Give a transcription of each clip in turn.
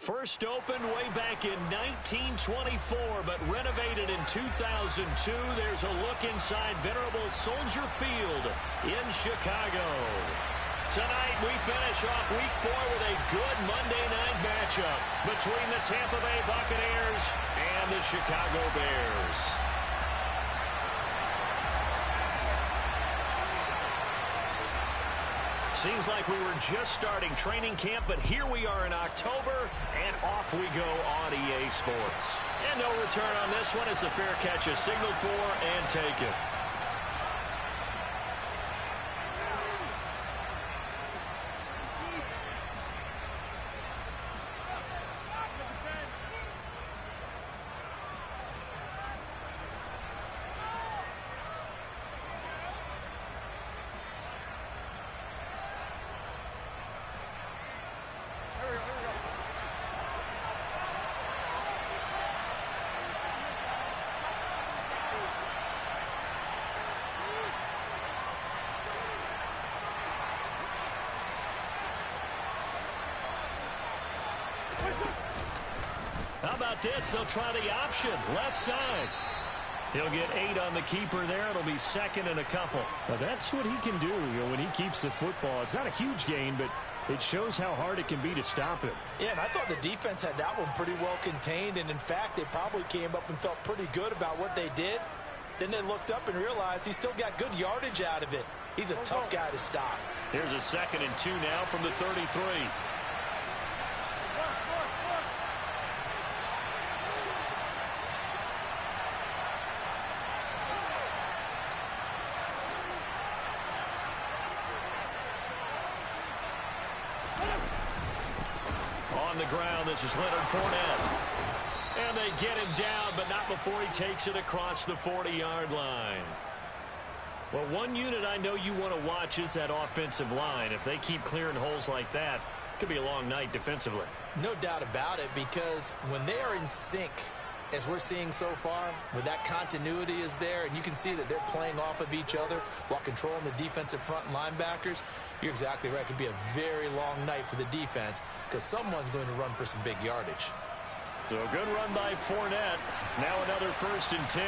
First opened way back in 1924, but renovated in 2002. There's a look inside venerable Soldier Field in Chicago. Tonight, we finish off Week 4 with a good Monday night matchup between the Tampa Bay Buccaneers and the Chicago Bears. Seems like we were just starting training camp, but here we are in October, and off we go on EA Sports. And no return on this one as the fair catch is signaled for and taken. How about this? They'll try the option. Left side. He'll get 8 on the keeper there. It'll be second and a couple. Now that's what he can do, when he keeps the football. It's not a huge gain, but it shows how hard it can be to stop him. Yeah, and I thought the defense had that one pretty well contained. And, in fact, they probably came up and felt pretty good about what they did. Then they looked up and realized he still got good yardage out of it. He's a tough guy to stop. Here's a 2nd and 2 now from the 33. On the ground, this is Leonard Fournette. And they get him down, but not before he takes it across the 40-yard line. Well, one unit I know you want to watch is that offensive line. If they keep clearing holes like that, it could be a long night defensively. No doubt about it, because when they are in sync, as we're seeing so far, when that continuity is there, and you can see that they're playing off of each other while controlling the defensive front and linebackers, you're exactly right. It could be a very long night for the defense because someone's going to run for some big yardage. So a good run by Fournette. Now another 1st and 10.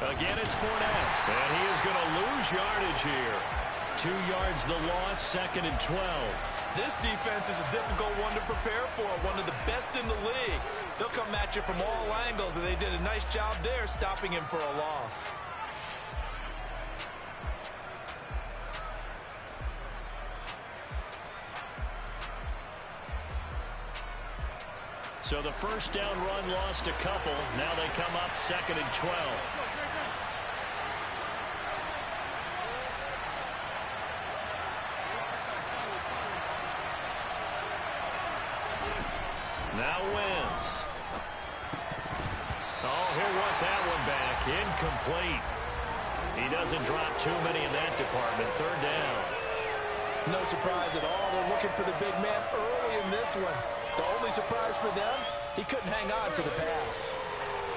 Again, it's Fournette. And he is going to lose yardage here. 2 yards the loss, 2nd and 12. This defense is a difficult one to prepare for, one of the best in the league. They'll come at you from all angles, and they did a nice job there stopping him for a loss. So the first down run lost a couple. Now they come up 2nd and 12. Now Wentz. Oh, he'll want that one back. Incomplete. He doesn't drop too many in that department. 3rd down. No surprise at all. They're looking for the big man early in this one. The only surprise for them, he couldn't hang on to the pass.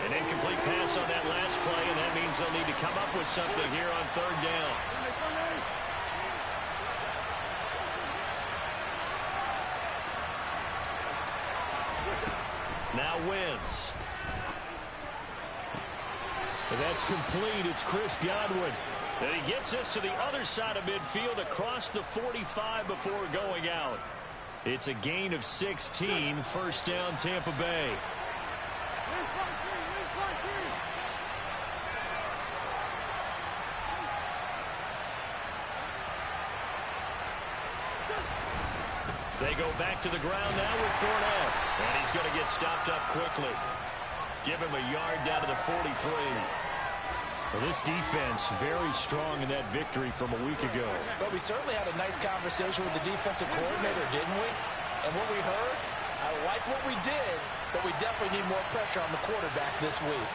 An incomplete pass on that last play, and that means they'll need to come up with something here on 3rd down. Now Wentz. That's complete. It's Chris Godwin. And he gets this to the other side of midfield across the 45 before going out. It's a gain of 16. 1st down, Tampa Bay. They go back to the ground now with Fournette. And he's going to get stopped up quickly. Give him a yard down to the 43. Well, this defense very strong in that victory from a week ago. But we certainly had a nice conversation with the defensive coordinator, didn't we? And what we heard, I like what we did, but we definitely need more pressure on the quarterback this week.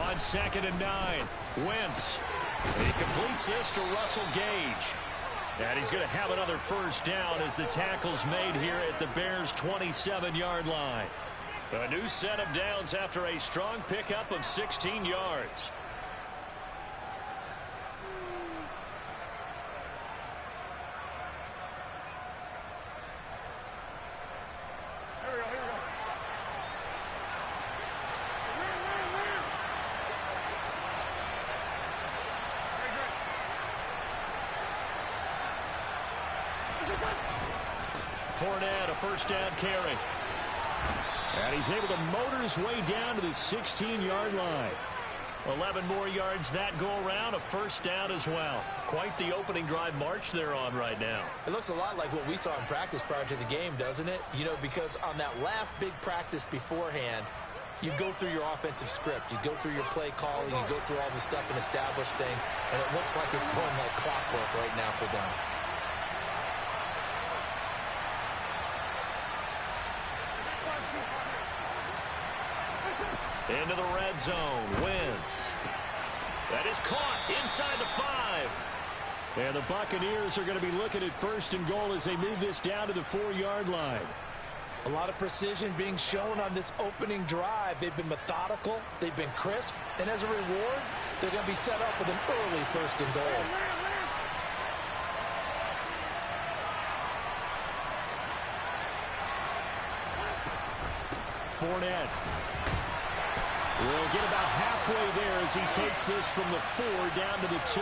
On 2nd and 9, Wentz. He completes this to Russell Gage. And he's going to have another 1st down as the tackle's made here at the Bears' 27-yard line. A new set of downs after a strong pickup of 16 yards. Fournette, a first down carry. And he's able to motor his way down to the 16-yard line. 11 more yards that go around, a first down as well. Quite the opening drive march they're on right now. It looks a lot like what we saw in practice prior to the game, doesn't it? You know, because on that last big practice beforehand, you go through your offensive script. You go through your play calling. You go through all the stuff and establish things. And it looks like it's going like clockwork right now for them. Into the red zone. Wentz. That is caught inside the 5. And the Buccaneers are going to be looking at first and goal as they move this down to the 4-yard line. A lot of precision being shown on this opening drive. They've been methodical. They've been crisp. And as a reward, they're going to be set up with an early first and goal. Fournette will get about halfway there as he takes this from the 4 down to the 2.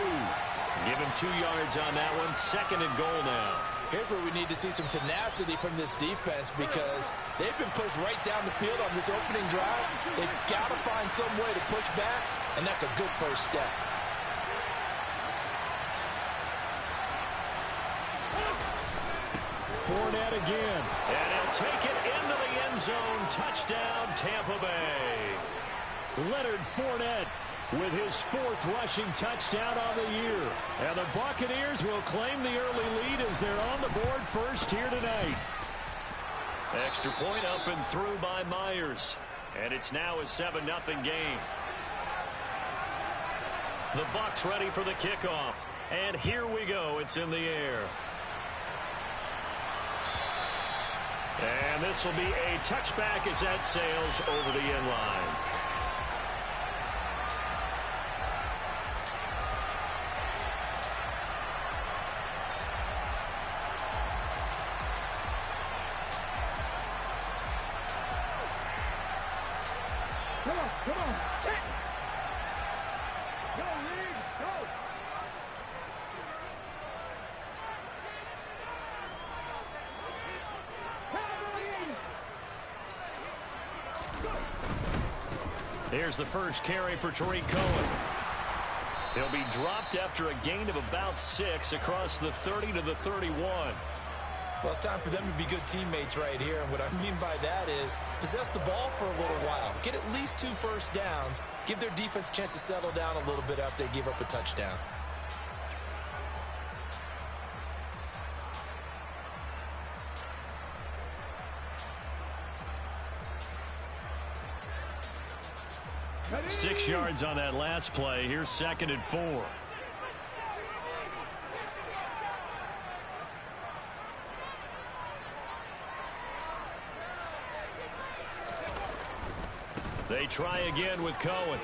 Give him 2 yards on that one. Second and goal now. Here's where we need to see some tenacity from this defense because they've been pushed right down the field on this opening drive. They've got to find some way to push back, and that's a good first step. Fournette again. And he'll take it into the end zone. Touchdown, Tampa Bay. Leonard Fournette with his 4th rushing touchdown on the year. And the Buccaneers will claim the early lead as they're on the board first here tonight. Extra point up and through by Myers. And it's now a 7-0 game. The Bucs ready for the kickoff. And here we go. It's in the air. And this will be a touchback as that sails over the end line. Come on. Go, Reed, go. Here's the first carry for Tariq Cohen. He'll be dropped after a gain of about 6 across the 30 to the 31. Well, it's time for them to be good teammates right here. And what I mean by that is possess the ball for a little while. Get at least 2 first downs. Give their defense a chance to settle down a little bit after they give up a touchdown. Ready? 6 yards on that last play. Here's 2nd and 4. They try again with Cohen.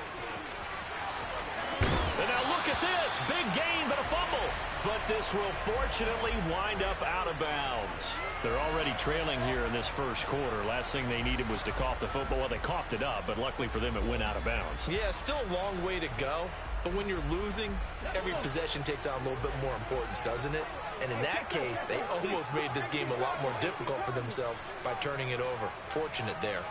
And now look at this. Big gain, but a fumble. But this will fortunately wind up out of bounds. They're already trailing here in this first quarter. Last thing they needed was to cough the football. Well, they coughed it up, but luckily for them, it went out of bounds. Yeah, still a long way to go. But when you're losing, every possession takes on a little bit more importance, doesn't it? And in that case, they almost made this game a lot more difficult for themselves by turning it over. Fortunate there.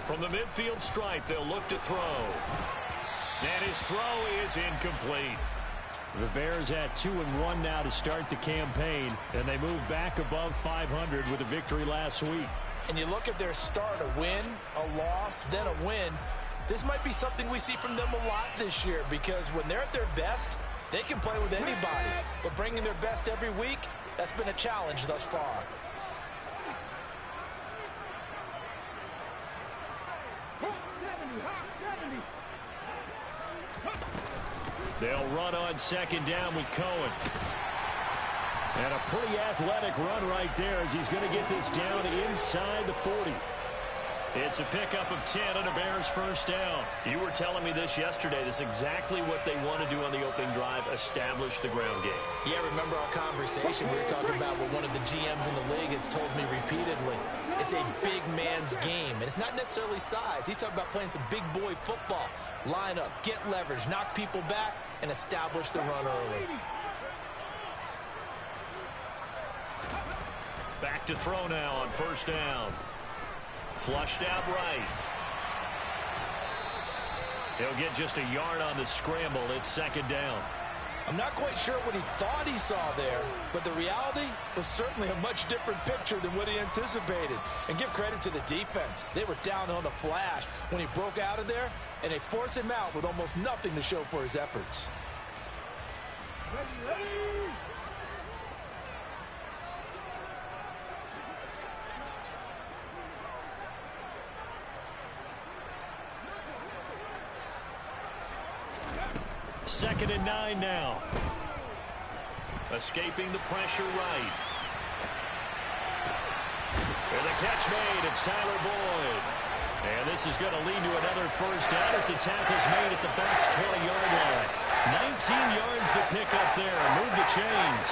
From the midfield stripe, they'll look to throw. And his throw is incomplete. The Bears at 2-1 now to start the campaign, and they move back above 500 with a victory last week. And you look at their start, a win, a loss, then a win. This might be something we see from them a lot this year because when they're at their best, they can play with anybody. But bringing their best every week, that's been a challenge thus far. They'll run on 2nd down with Cohen. And a pretty athletic run right there as he's going to get this down inside the 40. It's a pickup of 10 and a Bears first down. You were telling me this yesterday. This is exactly what they want to do on the opening drive, establish the ground game. Yeah, remember our conversation we were talking about what one of the GMs in the league has told me repeatedly. It's a big man's game, and it's not necessarily size. He's talking about playing some big boy football. Line up, get leverage, knock people back, and establish the run early. Back to throw now on first down. Flushed out right. He'll get just a yard on the scramble. It's second down. I'm not quite sure what he thought he saw there, but the reality was certainly a much different picture than what he anticipated. And give credit to the defense. They were down on the flash when he broke out of there, and they forced him out with almost nothing to show for his efforts. Ready. Second and 9 now. Escaping the pressure right. And the catch made. It's Tyler Boyd. And this is going to lead to another first down as the tackle's made at the Bucs 20-yard line. 19 yards to pick up there. Move the chains.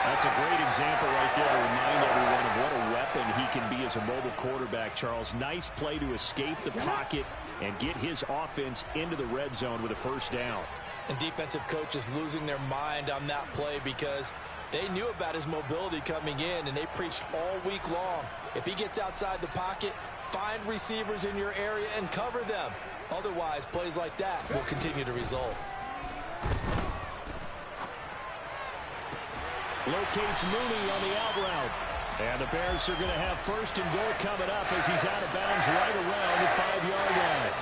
That's a great example right there to remind everyone of what a weapon he can be as a mobile quarterback, Charles. Nice play to escape the pocket and get his offense into the red zone with a first down. And defensive coaches losing their mind on that play because they knew about his mobility coming in, and they preached all week long. If he gets outside the pocket, find receivers in your area and cover them. Otherwise, plays like that will continue to result. Locates Mooney on the out route. And the Bears are going to have first and goal coming up as he's out of bounds right around the 5-yard line.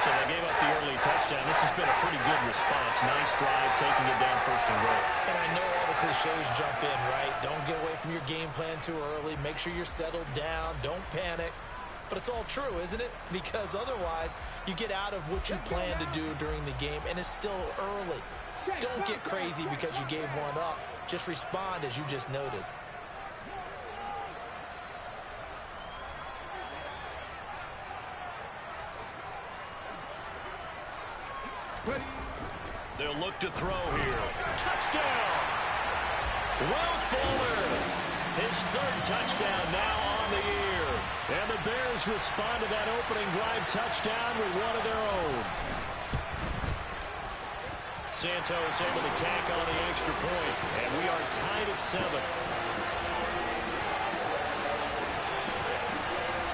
So they gave up the early touchdown. This has been a pretty good response. Nice drive, taking it down first and goal. And I know all the cliches jump in, right? Don't get away from your game plan too early. Make sure you're settled down. Don't panic. But it's all true, isn't it? Because otherwise, you get out of what you plan to do during the game, and it's still early. Don't get crazy because you gave one up. Just respond as you just noted. They'll look to throw here. Touchdown! Will Fuller. His third touchdown now on the year. And the Bears respond to that opening drive touchdown with one of their own. Santos able to tack on the extra point, and we are tied at 7.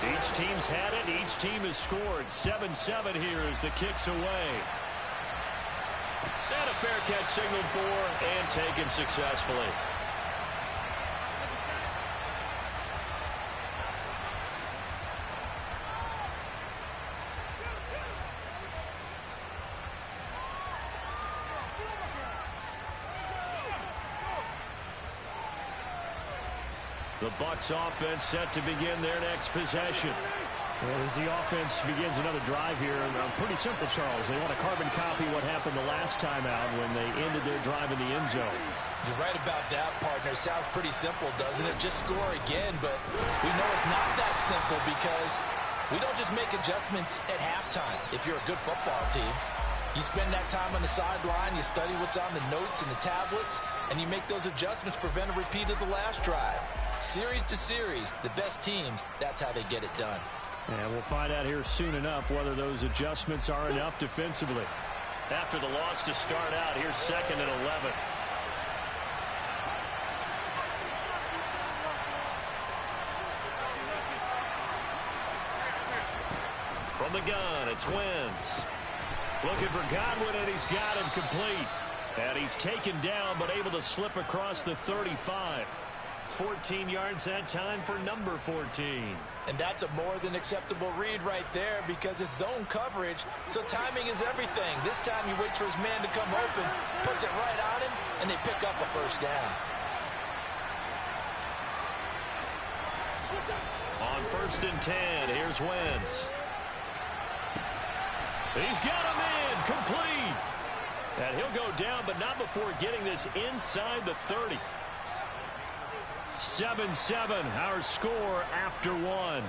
Each team's had it. Each team has scored. 7-7 here as the kick's away. And a fair catch signaled for and taken successfully. The Bucs offense set to begin their next possession. Well, as the offense begins another drive here, pretty simple, Charles. They want to carbon copy what happened the last time out when they ended their drive in the end zone. You're right about that, partner. Sounds pretty simple, doesn't it? Just score again, but we know it's not that simple because we don't just make adjustments at halftime if you're a good football team. You spend that time on the sideline, you study what's on the notes and the tablets, and you make those adjustments, prevent a repeat of the last drive. Series to series, the best teams, that's how they get it done. And we'll find out here soon enough whether those adjustments are enough defensively. After the loss to start out, here's 2nd and 11. From the gun, it's Wentz. Looking for Godwin, and he's got him complete. And he's taken down, but able to slip across the 35. 14 yards that time for number 14. And that's a more than acceptable read right there because it's zone coverage, so timing is everything. This time he waits for his man to come open, puts it right on him, and they pick up a first down. On 1st and 10, here's Wentz. He's got him in, complete. And he'll go down, but not before getting this inside the 30. 7-7, our score after one.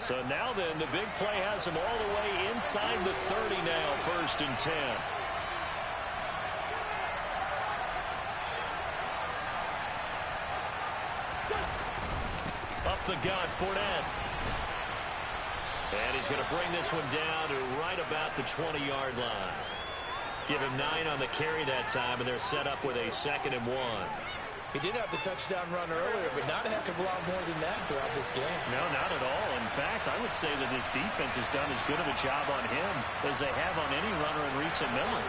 So now then, the big play has him all the way inside the 30 now, 1st and 10. Up the gut, Fournette. And he's going to bring this one down to right about the 20-yard line. Give him 9 on the carry that time, and they're set up with a 2nd and 1. He did have the touchdown run earlier, but not a heck of a lot more than that throughout this game. No, not at all. In fact, I would say that this defense has done as good of a job on him as they have on any runner in recent memory.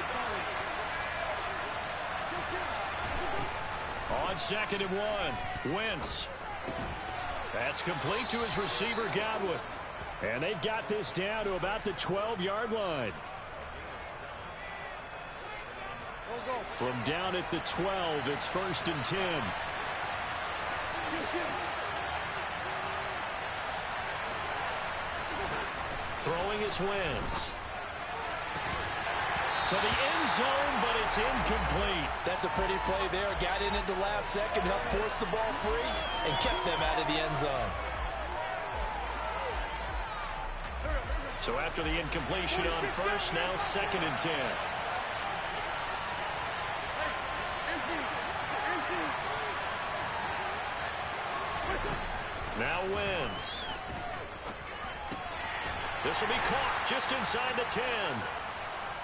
On 2nd and 1, Wentz. That's complete to his receiver, Godwin. And they've got this down to about the 12-yard line. From down at the 12, it's 1st and 10. Throwing is Wentz. To the end zone, but it's incomplete. That's a pretty play there. Got in at the last second, helped force the ball free, and kept them out of the end zone. So after the incompletion on 1st, now 2nd and 10. Now Wentz. This will be caught just inside the 10.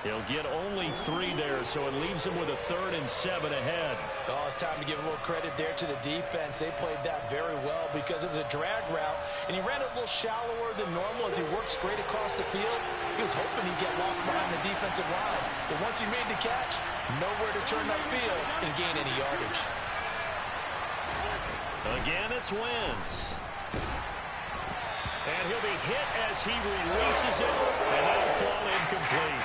He'll get only 3 there, so it leaves him with a 3rd and 7 ahead. Oh, it's time to give a little credit there to the defense. They played that very well because it was a drag route, and he ran it a little shallower than normal as he worked straight across the field. He was hoping he'd get lost behind the defensive line, but once he made the catch, nowhere to turn upfield and gain any yardage. Again, it's Wentz. And he'll be hit as he releases it, and that'll fall incomplete.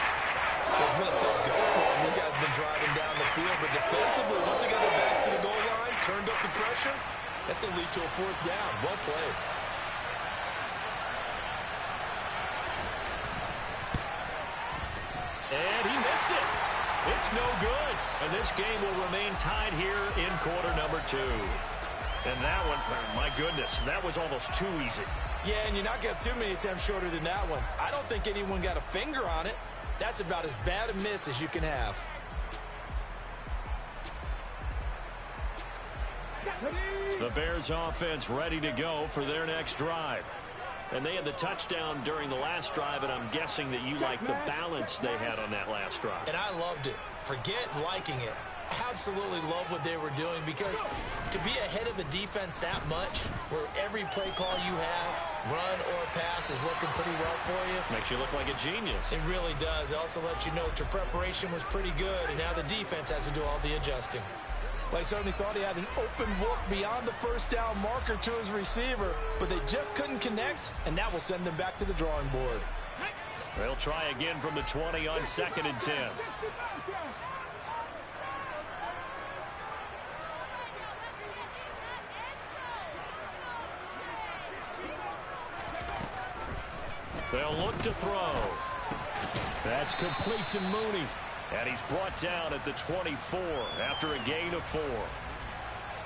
It's been a tough go for him. This guy's been driving down the field, but defensively, once they got their backs to the goal line, turned up the pressure, that's going to lead to a 4th down. Well played. And he missed it. It's no good. And this game will remain tied here in quarter number 2. And that one, my goodness, that was almost too easy. Yeah, and you're not going to have too many attempts shorter than that one. I don't think anyone got a finger on it. That's about as bad a miss as you can have. The Bears offense ready to go for their next drive. And they had the touchdown during the last drive, and I'm guessing that you like the balance they had on that last drive. And I loved it. Forget liking it. Absolutely love what they were doing, because to be ahead of the defense that much, where every play call you have, run or pass, is working pretty well for you. Makes you look like a genius. It really does. It also lets you know that your preparation was pretty good, and now the defense has to do all the adjusting. They certainly thought he had an open look beyond the 1st down marker to his receiver, but they just couldn't connect, and that will send them back to the drawing board. They'll try again from the 20 on 2nd and 10. They'll look to throw. That's complete to Mooney. And he's brought down at the 24 after a gain of 4.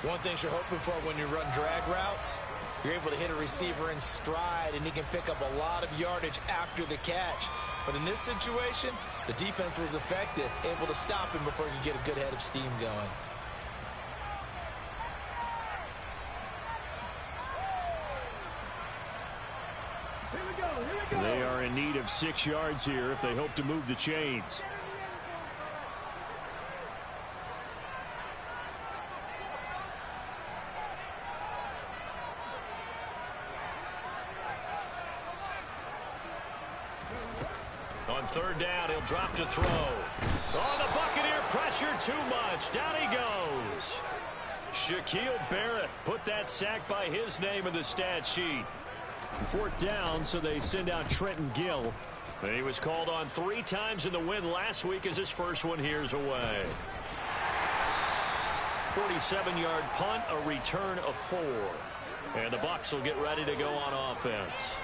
One thing you're hoping for when you run drag routes, you're able to hit a receiver in stride, and he can pick up a lot of yardage after the catch. But in this situation, the defense was effective, able to stop him before he could get a good head of steam going. They are in need of 6 yards here if they hope to move the chains. On 3rd down, he'll drop to throw. Oh, the Buccaneer Pressure too much. Down he goes. Shaquille Barrett put that sack by his name in the stat sheet. 4th down, so they send out Trenton Gill. He was called on 3 times in the win last week as his first one here's away. 47-yard punt, a return of 4. And the Bucs will get ready to go on offense.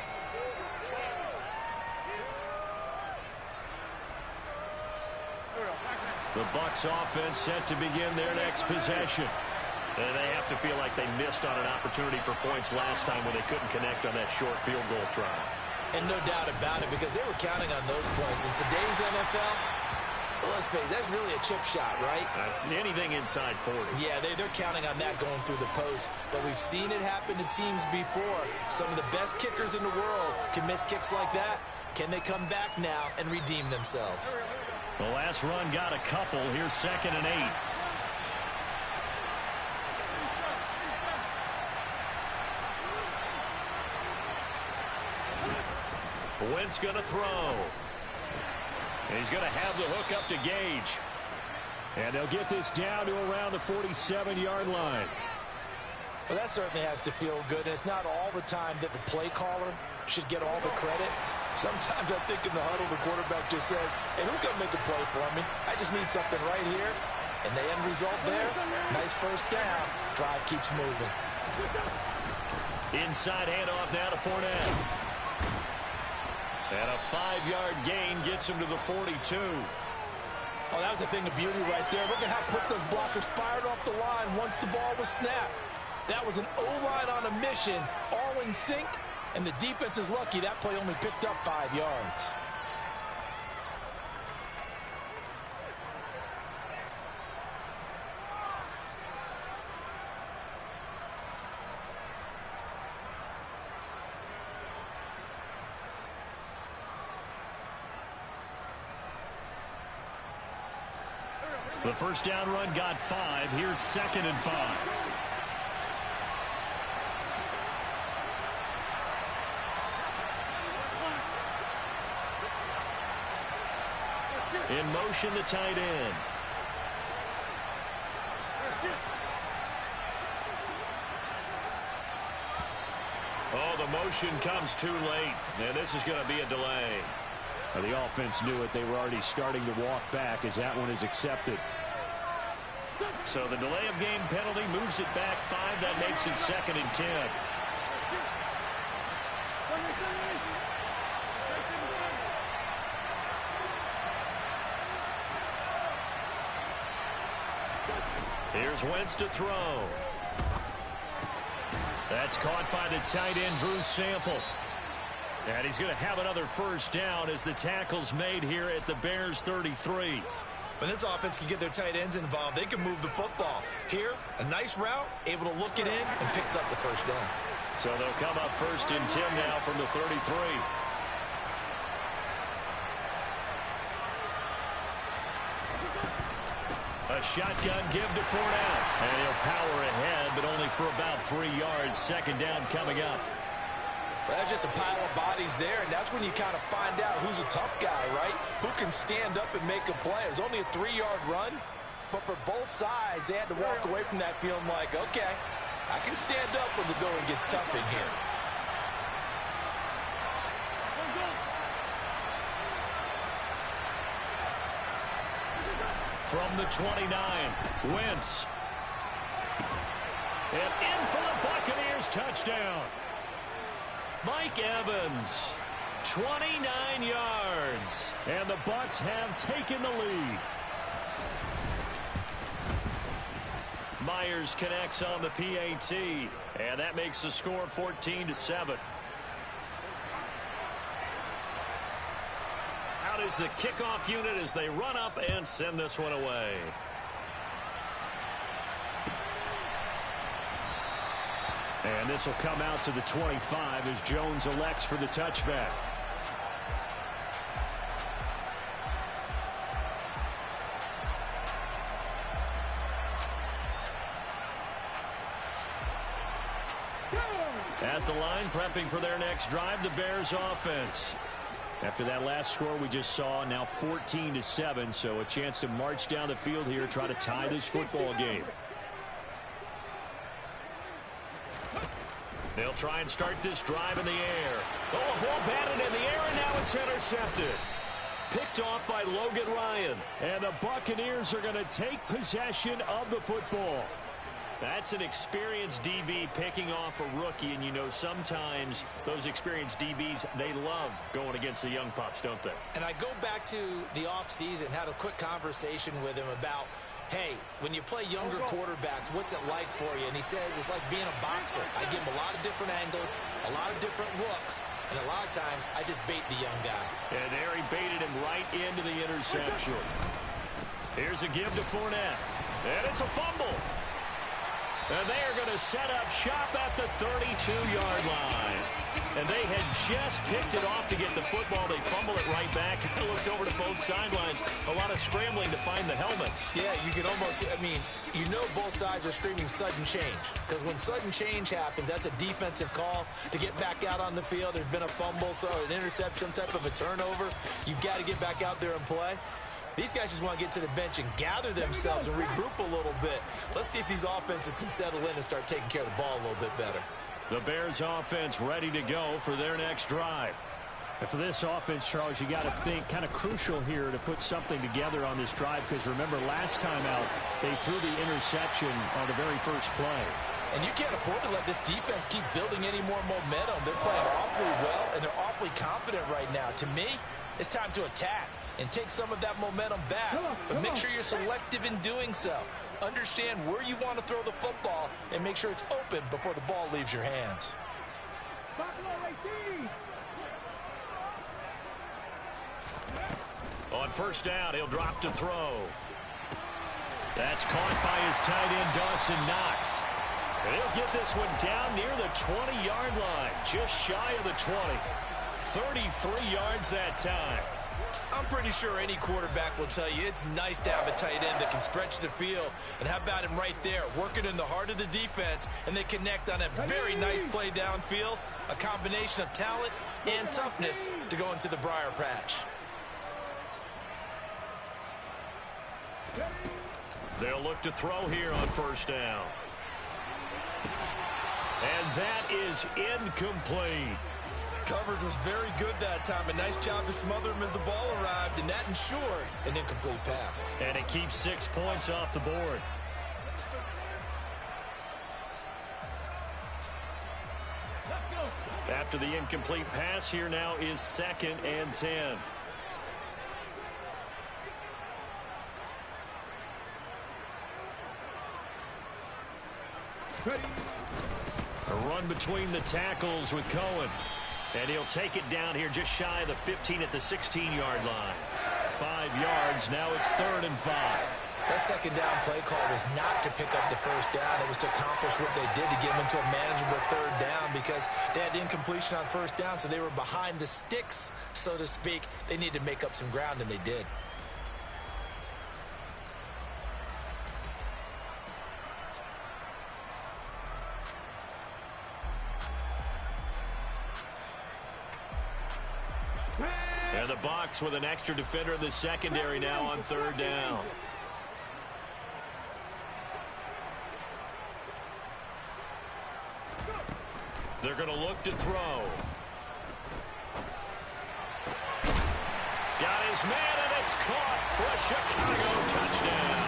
The Bucs offense set to begin their next possession. And they have to feel like they missed on an opportunity for points last time when they couldn't connect on that short field goal try. And no doubt about it, because they were counting on those points. In today's NFL, let's face it, that's really a chip shot, right? That's anything inside 40. Yeah, they're counting on that going through the post. But we've seen it happen to teams before. Some of the best kickers in the world can miss kicks like that. Can they come back now and redeem themselves? The last run got a couple. Here's 2nd and 8. Wentz going to throw. He's going to have the hook up to Gage. And they'll get this down to around the 47-yard line. Well, that certainly has to feel good. And it's not all the time that the play caller should get all the credit. Sometimes I think in the huddle, the quarterback just says, hey, who's going to make a play for me? I just need something right here. And the end result there, nice first down. Drive keeps moving. Inside handoff now to Fournette. And a 5-yard gain gets him to the 42. Oh, that was a thing of beauty right there. Look at how quick those blockers fired off the line once the ball was snapped. That was an O-line on a mission, all in sync, and the defense is lucky that play only picked up 5 yards. The first down run got 5. Here's 2nd and 5. In motion, the tight end. Oh, the motion comes too late, and this is going to be a delay. The offense knew it. They were already starting to walk back as that one is accepted. So the delay of game penalty moves it back 5. That makes it 2nd and 10. Here's Wentz to throw. That's caught by the tight end, Drew Sample. And he's going to have another first down as the tackle's made here at the Bears 33. When this offense can get their tight ends involved, they can move the football. Here, a nice route, able to look it in, and picks up the first down. So they'll come up 1st and 10 now from the 33. A shotgun give to Fournette. And he'll power ahead, but only for about 3 yards. 2nd down coming up. Well, that's just a pile of bodies there, and that's when you kind of find out who's a tough guy, right? Who can stand up and make a play. It was only a 3-yard run, but for both sides, they had to walk away from that feeling like, okay, I can stand up when the going gets tough in here. From the 29, Wentz. And in for the Buccaneers touchdown. Mike Evans, 29 yards. And the Bucs have taken the lead. Myers connects on the PAT. And that makes the score 14-7. Out is the kickoff unit as they run up and send this one away. And this will come out to the 25 as Jones elects for the touchback. At the line, prepping for their next drive, the Bears offense. After that last score we just saw, now 14-7, so a chance to march down the field here, try to tie this football game. They'll try and start this drive in the air. Oh, a ball batted in the air, and now it's intercepted. Picked off by Logan Ryan. And the Buccaneers are going to take possession of the football. That's an experienced DB picking off a rookie, and you know sometimes those experienced DBs, they love going against the young pups, don't they? And I go back to the offseason, had a quick conversation with him about, hey, when you play younger quarterbacks, what's it like for you? And he says it's like being a boxer. I give him a lot of different angles, a lot of different looks, and a lot of times I just bait the young guy. And there he baited him right into the interception. Here's a give to Fournette. And it's a fumble. And they are going to set up shop at the 32-yard line. And they had just picked it off to get the football. They fumble it right back. I looked over to both sidelines. A lot of scrambling to find the helmets. Yeah, you can almost, I mean, you know both sides are screaming sudden change. Because when sudden change happens, that's a defensive call to get back out on the field. There's been a fumble, so an interception, some type of a turnover. You've got to get back out there and play. These guys just want to get to the bench and gather themselves and regroup a little bit. Let's see if these offenses can settle in and start taking care of the ball a little bit better. The Bears offense ready to go for their next drive. And for this offense, Charles, you got to think kind of crucial here to put something together on this drive, because remember last time out they threw the interception on the very first play. And you can't afford to let this defense keep building any more momentum. They're playing awfully well, and they're awfully confident right now. To me, it's time to attack and take some of that momentum back. But make sure you're selective in doing so. Understand where you want to throw the football and make sure it's open before the ball leaves your hands. On first down, he'll drop to throw. That's caught by his tight end, Dawson Knox. And he'll get this one down near the 20-yard line, just shy of the 20. 33 yards that time. I'm pretty sure any quarterback will tell you it's nice to have a tight end that can stretch the field. And how about him right there, working in the heart of the defense, and they connect on a very nice play downfield, a combination of talent and toughness to go into the briar patch. They'll look to throw here on first down. And that is incomplete. Coverage was very good that time. A nice job to smother him as the ball arrived, and that ensured an incomplete pass. And it keeps 6 points off the board. After the incomplete pass, here now is 2nd and 10. Ready. A run between the tackles with Cohen. And he'll take it down here just shy of the 15 at the 16-yard line. 5 yards. Now it's 3rd and 5. That second down play call was not to pick up the first down. It was to accomplish what they did to get them into a manageable 3rd down, because they had incompletion on first down, so they were behind the sticks, so to speak. They needed to make up some ground, and they did. And the Bucs with an extra defender in the secondary now on 3rd down. They're going to look to throw. Got his man, and it's caught for a Chicago touchdown.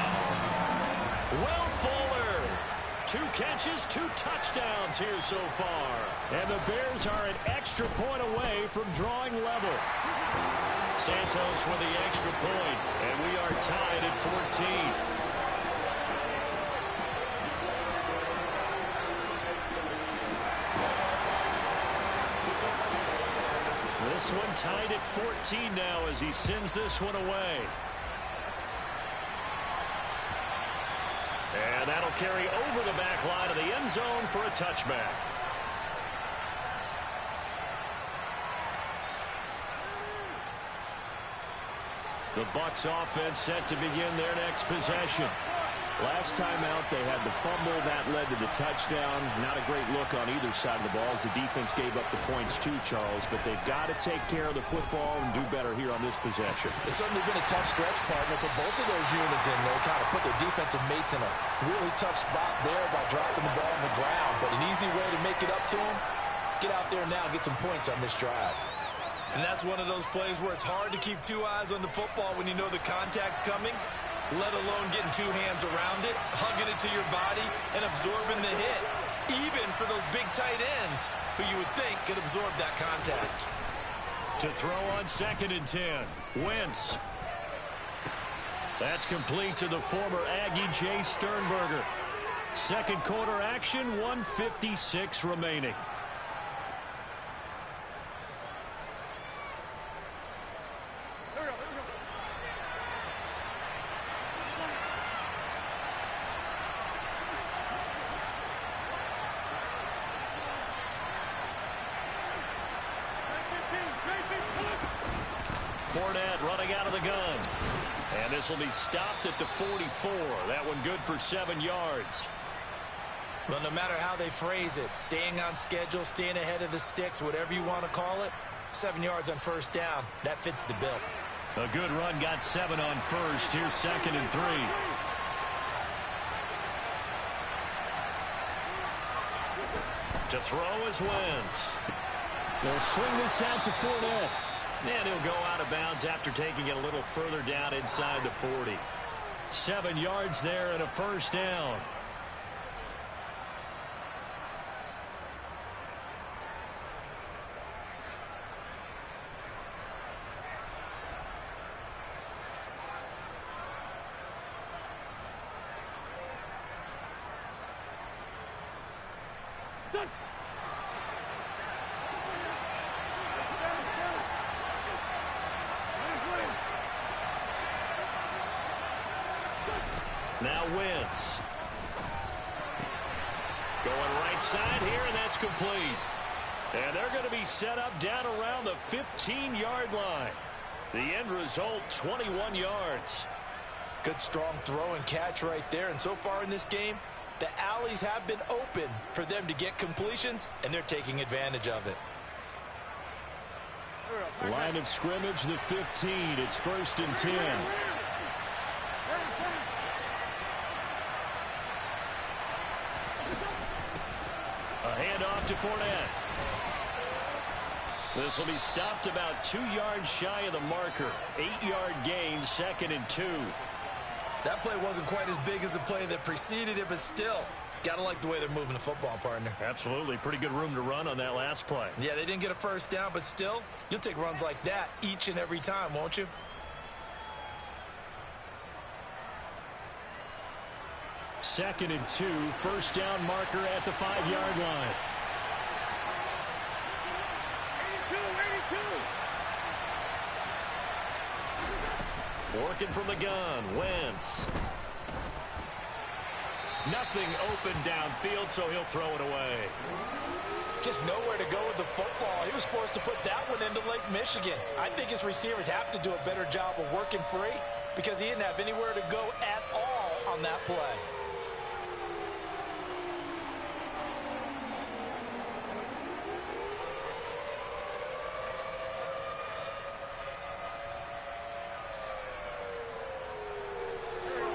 Will Fuller. 2 catches, 2 touchdowns here so far. And the Bears are an extra point away from drawing level. Santos with the extra point, and we are tied at 14. This one tied at 14 now as he sends this one away. And that'll carry over the back line of the end zone for a touchback. The Bucs offense set to begin their next possession. Last time out, they had the fumble. That led to the touchdown. Not a great look on either side of the ball as the defense gave up the points too, Charles. But they've got to take care of the football and do better here on this possession. It's certainly been a tough stretch, partner, for both of those units, and they kind of put their defensive mates in a really tough spot there by dropping the ball on the ground. But an easy way to make it up to them, get out there now and get some points on this drive. And that's one of those plays where it's hard to keep two eyes on the football when you know the contact's coming, let alone getting two hands around it, hugging it to your body, and absorbing the hit, even for those big tight ends who you would think could absorb that contact. To throw on 2nd and 10, Wentz. That's complete to the former Aggie Jay Sternberger. Second quarter action, 1:56 remaining. Fournette running out of the gun. And this will be stopped at the 44. That one good for 7 yards. Well, no matter how they phrase it, staying on schedule, staying ahead of the sticks, whatever you want to call it, 7 yards on first down, that fits the bill. A good run got 7 on first. Here's 2nd and 3. To throw is Wentz. They'll swing this out to Fournette. And he'll go out of bounds after taking it a little further down inside the 40. 7 yards there and a first down. Now Wentz. Going right side here, and that's complete. And they're going to be set up down around the 15-yard line. The end result, 21 yards. Good strong throw and catch right there. And so far in this game, the alleys have been open for them to get completions, and they're taking advantage of it. Line of scrimmage, the 15. It's 1st and 10. A handoff to Fournette. This will be stopped about 2 yards shy of the marker. 8-yard gain, 2nd and 2. That play wasn't quite as big as the play that preceded it, but still, got to like the way they're moving the football, partner. Absolutely. Pretty good room to run on that last play. Yeah, they didn't get a first down, but still, you'll take runs like that each and every time, won't you? Second and 2, first down marker at the 5-yard line. 82. Working from the gun, Wentz. Nothing open downfield, so he'll throw it away. Just nowhere to go with the football. He was forced to put that one into Lake Michigan. I think his receivers have to do a better job of working free because he didn't have anywhere to go at all on that play.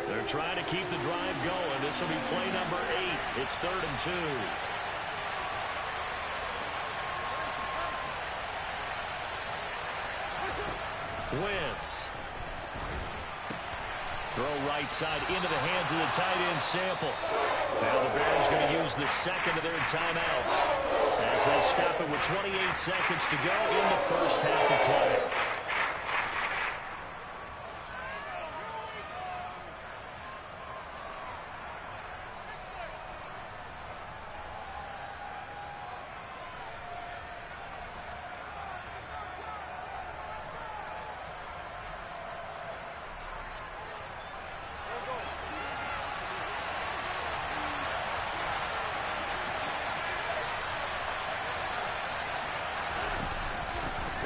They're trying to keep the drive going. This will be play number 8. It's 3rd and 2. Wentz. Throw right side into the hands of the tight end Sample. Now the Bears going to use the second of their timeouts as they stop it with 28 seconds to go in the first half of play.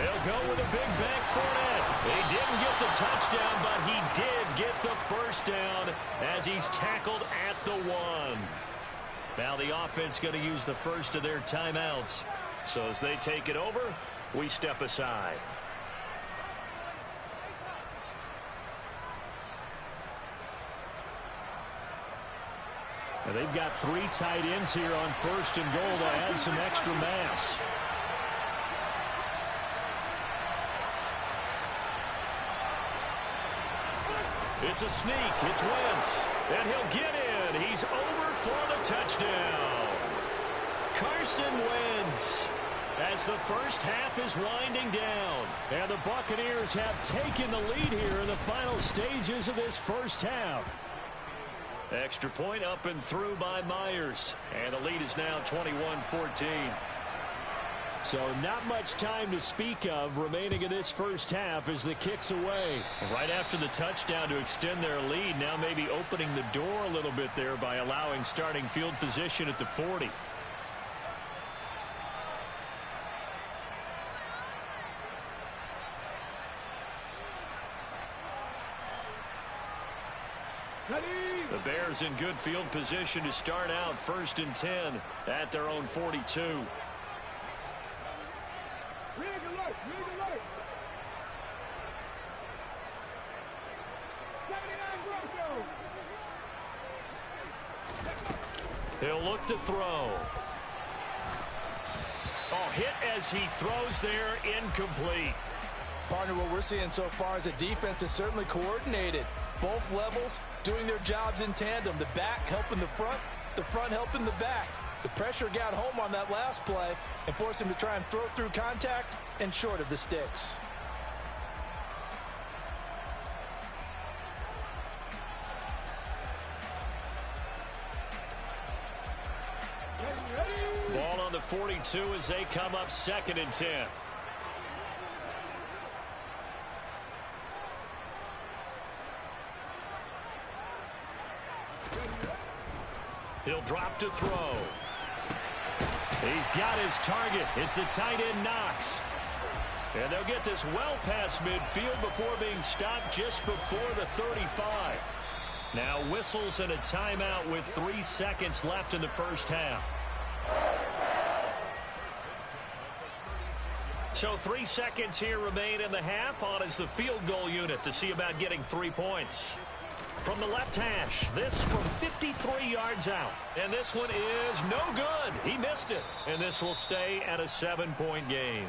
They'll go with a big back Fournette. He didn't get the touchdown, but he did get the first down as he's tackled at the 1. Now the offense going to use the first of their timeouts. So as they take it over, we step aside. And they've got 3 tight ends here on 1st and goal to add some extra mass. It's a sneak. It's Wentz. And he'll get in. He's over for the touchdown. Carson Wentz as the first half is winding down. And the Buccaneers have taken the lead here in the final stages of this first half. Extra point up and through by Myers. And the lead is now 21-14. So not much time to speak of remaining in this first half as the kick's away. Right after the touchdown to extend their lead, now maybe opening the door a little bit there by allowing starting field position at the 40. The Bears in good field position to start out 1st and 10 at their own 42. He'll look to throw. Oh, hit as he throws there, incomplete. Partner, what we're seeing so far is the defense is certainly coordinated. Both levels doing their jobs in tandem. The back helping the front helping the back. The pressure got home on that last play and forced him to try and throw through contact and short of the sticks. Ball on the 42 as they come up 2nd and 10. He'll drop to throw. He's got his target. It's the tight end Knox. And they'll get this well past midfield before being stopped just before the 35. Now whistles and a timeout with 3 seconds left in the first half. So 3 seconds here remain in the half. On is the field goal unit to see about getting 3 points. From the left hash, this from 53 yards out. And this one is no good. He missed it. And this will stay at a 7-point game.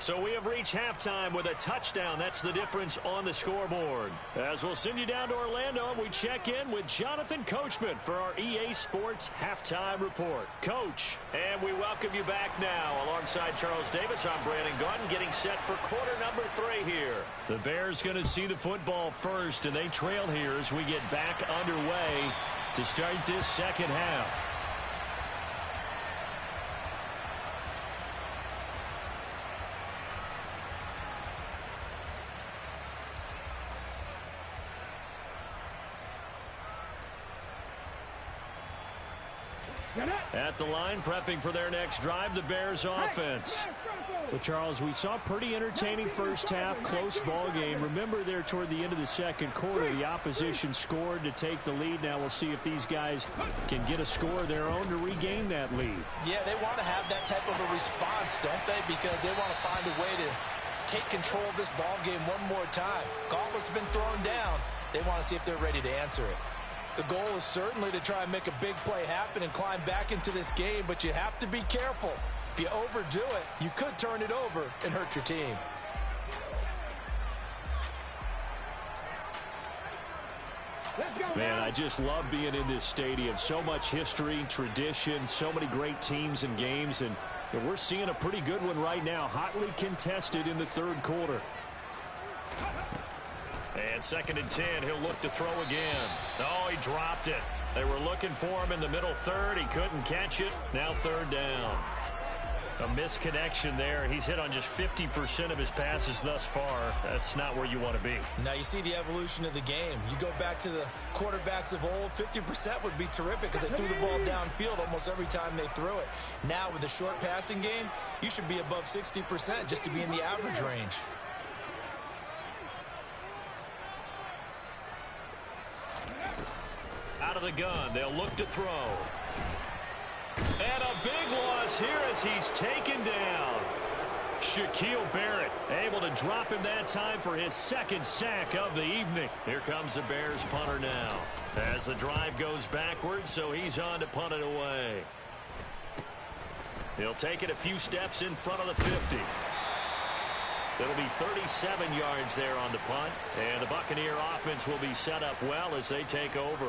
So we have reached halftime with a touchdown. That's the difference on the scoreboard. As we'll send you down to Orlando, we check in with Jonathan Coachman for our EA Sports Halftime Report. Coach, and we welcome you back now. Alongside Charles Davis, I'm Brandon Gaudin, getting set for quarter number 3 here. The Bears going to see the football first, and they trail here as we get back underway to start this second half. At the line, prepping for their next drive, the Bears offense. Well, Charles, we saw a pretty entertaining first half, close ball game. Remember there toward the end of the second quarter, the opposition scored to take the lead. Now we'll see if these guys can get a score of their own to regain that lead. Yeah, they want to have that type of a response, don't they? Because they want to find a way to take control of this ball game one more time. Gauntlet's been thrown down. They want to see if they're ready to answer it. The goal is certainly to try and make a big play happen and climb back into this game, but you have to be careful. If you overdo it, you could turn it over and hurt your team. Man, I just love being in this stadium. So much history, tradition, so many great teams and games, and we're seeing a pretty good one right now, hotly contested in the third quarter. And 2nd and 10, he'll look to throw again. Oh, he dropped it. They were looking for him in the middle third. He couldn't catch it. Now 3rd down. A misconnection there. He's hit on just 50% of his passes thus far. That's not where you want to be. Now you see the evolution of the game. You go back to the quarterbacks of old, 50% would be terrific because they threw the ball downfield almost every time they threw it. Now with the short passing game, you should be above 60% just to be in the average range. Out of the gun, they'll look to throw. And a big loss here as he's taken down. Shaquille Barrett able to drop him that time for his second sack of the evening. Here comes the Bears punter now as the drive goes backwards, so he's on to punt it away. He'll take it a few steps in front of the 50. It'll be 37 yards there on the punt, and the Buccaneer offense will be set up well as they take over.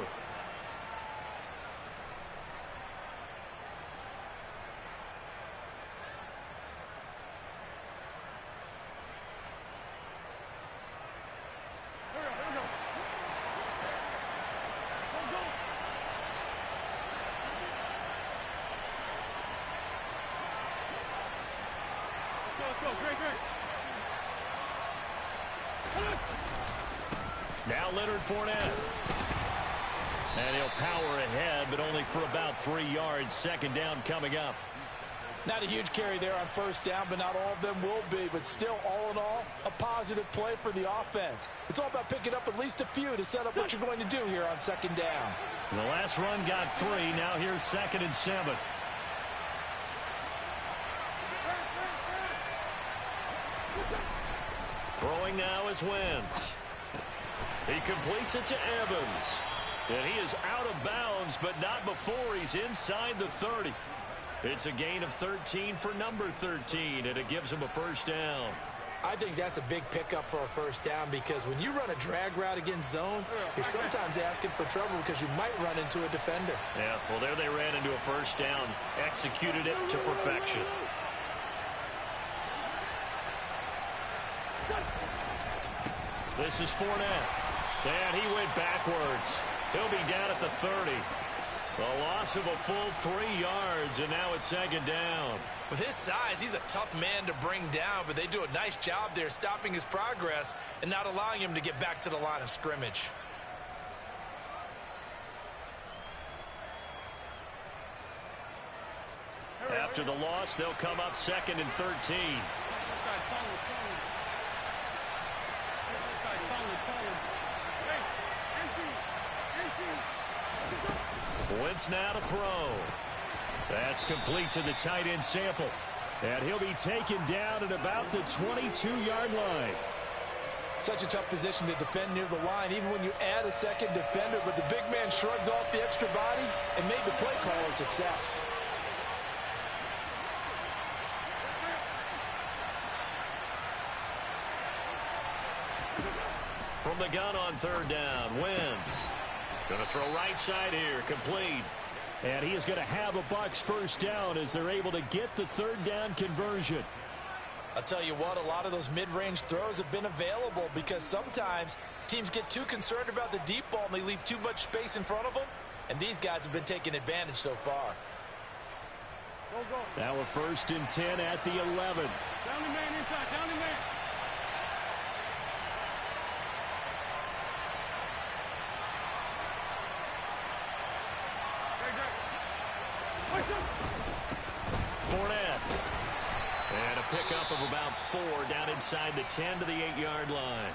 Now Leonard Fournette. And he'll power ahead, but only for about 3 yards. Second down coming up. Not a huge carry there on first down, but not all of them will be. But still, all in all, a positive play for the offense. It's all about picking up at least a few to set up what you're going to do here on second down. The last run got 3. Now here's 2nd and 7. Throwing now is Wentz. He completes it to Evans. And he is out of bounds, but not before he's inside the 30. It's a gain of 13 for number 13, and it gives him a first down. I think that's a big pickup for a first down because when you run a drag route against zone, you're sometimes asking for trouble because you might run into a defender. Yeah, well, there they ran into a first down, executed it to perfection. This is Fournette. And he went backwards. He'll be down at the 30. A loss of a full 3 yards, and now it's second down. With his size, he's a tough man to bring down, but they do a nice job there stopping his progress and not allowing him to get back to the line of scrimmage. After the loss, they'll come up 2nd and 13. Wentz now to throw. That's complete to the tight end Sample. And he'll be taken down at about the 22-yard line. Such a tough position to defend near the line, even when you add a second defender. But the big man shrugged off the extra body and made the play call a success. From the gun on third down, Wentz. Going to throw right side here, complete. And he is going to have a Bucs first down as they're able to get the third down conversion. I'll tell you what, a lot of those mid-range throws have been available because sometimes teams get too concerned about the deep ball and they leave too much space in front of them. And these guys have been taking advantage so far. Now a 1st and 10 at the 11. Down the man inside, down the man. Fournette. And a pickup of about 4 down inside the 10 to the 8-yard line.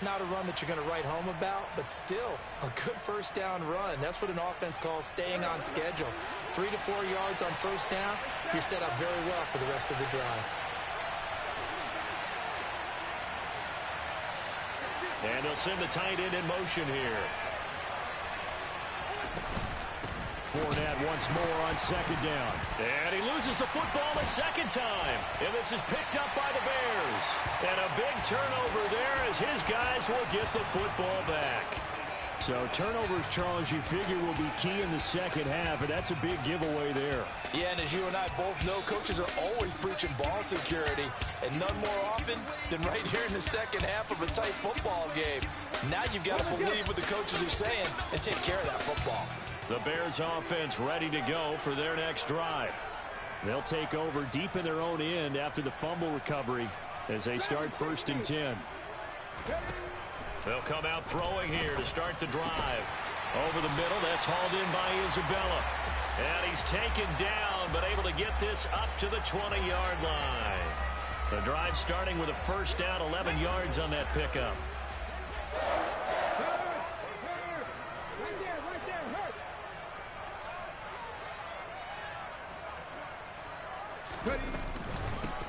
Not a run that you're going to write home about, but still a good first down run. That's what an offense calls staying on schedule. 3 to 4 yards on first down, you're set up very well for the rest of the drive. And they'll send the tight end in motion here. Fournette once more on second down. And he loses the football a second time. And this is picked up by the Bears. And a big turnover there as his guys will get the football back. So turnovers, Charles, you figure will be key in the second half, and that's a big giveaway there. Yeah, and as you and I both know, coaches are always preaching ball security, and none more often than right here in the second half of a tight football game. Now you've got to believe what the coaches are saying and take care of that football. The Bears offense ready to go for their next drive. They'll take over deep in their own end after the fumble recovery as they start 1st and 10. They'll come out throwing here to start the drive. Over the middle, that's hauled in by Isabella. And he's taken down, but able to get this up to the 20-yard line. The drive starting with a first down, 11 yards on that pickup.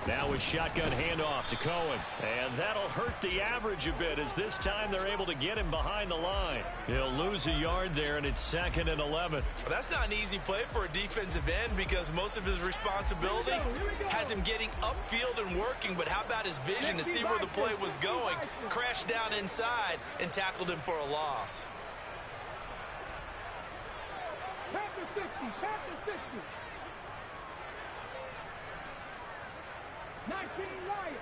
Now a shotgun handoff to Cohen. And that'll hurt the average a bit as this time they're able to get him behind the line. He'll lose a yard there, and it's 2nd and 11. Well, that's not an easy play for a defensive end because most of his responsibility has him getting upfield and working. But how about his vision to see where the play was going? Crashed down inside and tackled him for a loss. Tap the 60, tap the 60. 19 Lions.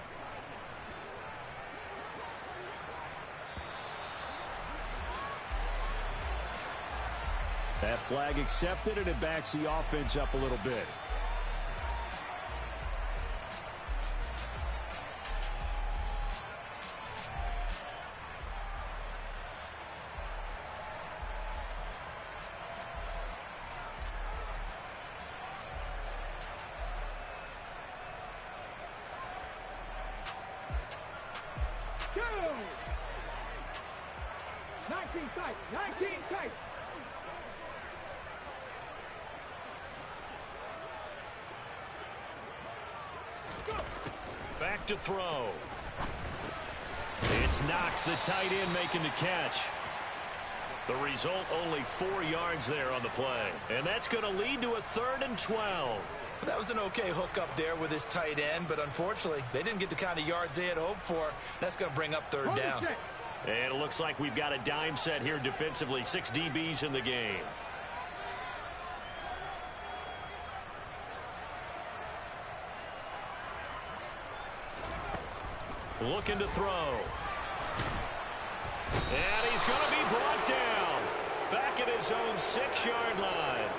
That flag accepted, and it backs the offense up a little bit. Go! 19 tight, 19 tight. Back to throw. It's Knox, the tight end, making the catch. The result, only 4 yards there on the play. And that's going to lead to a 3rd and 12. That was an okay hook up there with his tight end, but unfortunately, they didn't get the kind of yards they had hoped for. That's going to bring up 3rd down. And it looks like we've got a dime set here defensively. 6 DBs in the game. Looking to throw. And he's going to be brought down. Back at his own 6-yard line.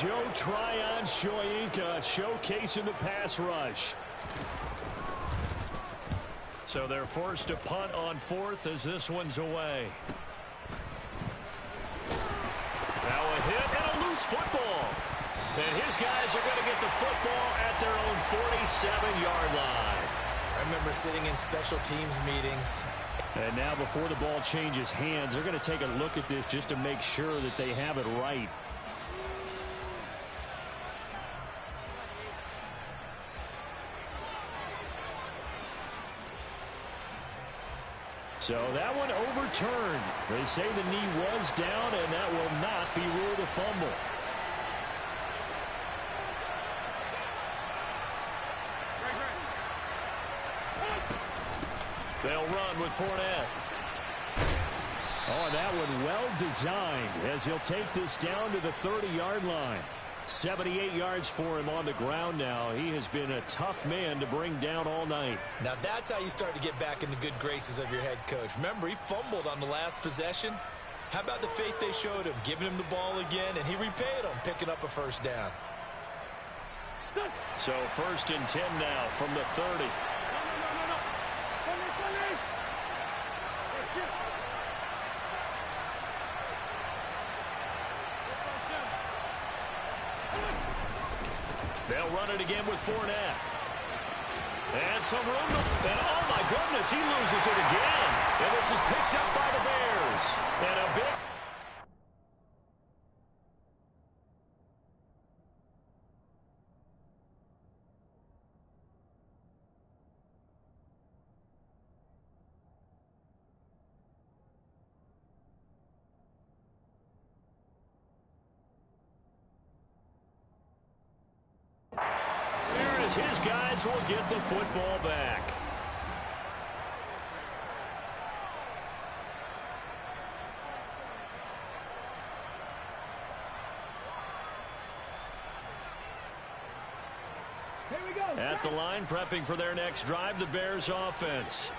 Joe Tryon-Shoyinka showcasing the pass rush. So they're forced to punt on 4th as this one's away. Now a hit and a loose football. And his guys are going to get the football at their own 47-yard line. I remember sitting in special teams meetings. And now before the ball changes hands, they're going to take a look at this just to make sure that they have it right. So that one overturned. They say the knee was down, and that will not be ruled a fumble. They'll run with Fournette. Oh, and that one well designed as he'll take this down to the 30-yard line. 78 yards for him on the ground now. He has been a tough man to bring down all night. Now that's how you start to get back in the good graces of your head coach. Remember, he fumbled on the last possession. How about the faith they showed him, giving him the ball again, and he repaid them, picking up a 1st down. So 1st and 10 now from the 30. They'll run it again with Fournette. And some room. And oh, my goodness, he loses it again. And this is picked up by the Bears. And a big... His guys will get the football back. At the line, prepping for their next drive, the Bears offense.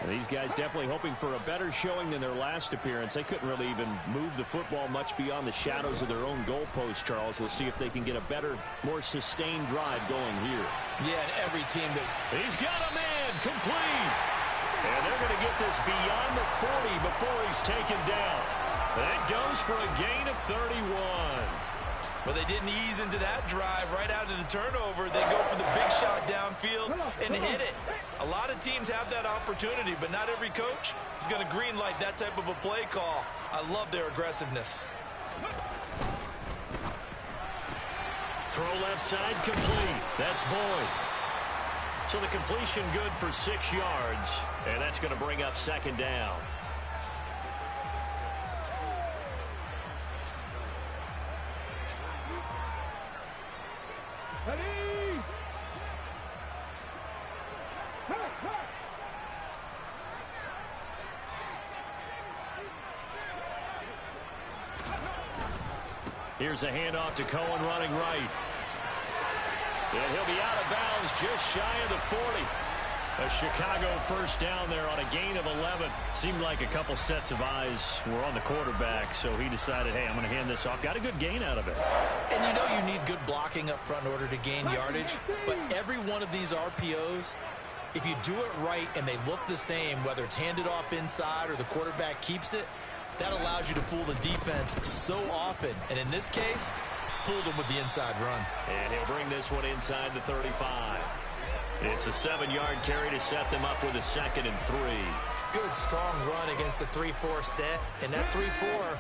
These guys definitely hoping for a better showing than their last appearance. They couldn't really even move the football much beyond the shadows of their own goalpost, Charles. We'll see if they can get a better, more sustained drive going here. Yeah, and every team that... He's got a man, complete. And they're going to get this beyond the 40 before he's taken down. That goes for a gain of 31. But they didn't ease into that drive right out of the turnover. They go for the big shot downfield and hit it. A lot of teams have that opportunity, but not every coach is going to greenlight that type of a play call. I love their aggressiveness. Throw left side, complete. That's Boyd. So the completion good for 6 yards, and that's going to bring up second down. Here's a handoff to Cohen running right. And he'll be out of bounds just shy of the 40. A Chicago first down there on a gain of 11. Seemed like a couple sets of eyes were on the quarterback, so he decided, hey, I'm going to hand this off. Got a good gain out of it. And you know you need good blocking up front in order to gain yardage, but every one of these RPOs, if you do it right and they look the same, whether it's handed off inside or the quarterback keeps it, that allows you to fool the defense so often. And in this case, fooled them with the inside run. And he'll bring this one inside the 35. It's a 7-yard carry to set them up with a 2nd and 3. Good, strong run against the 3-4 set. And that 3-4,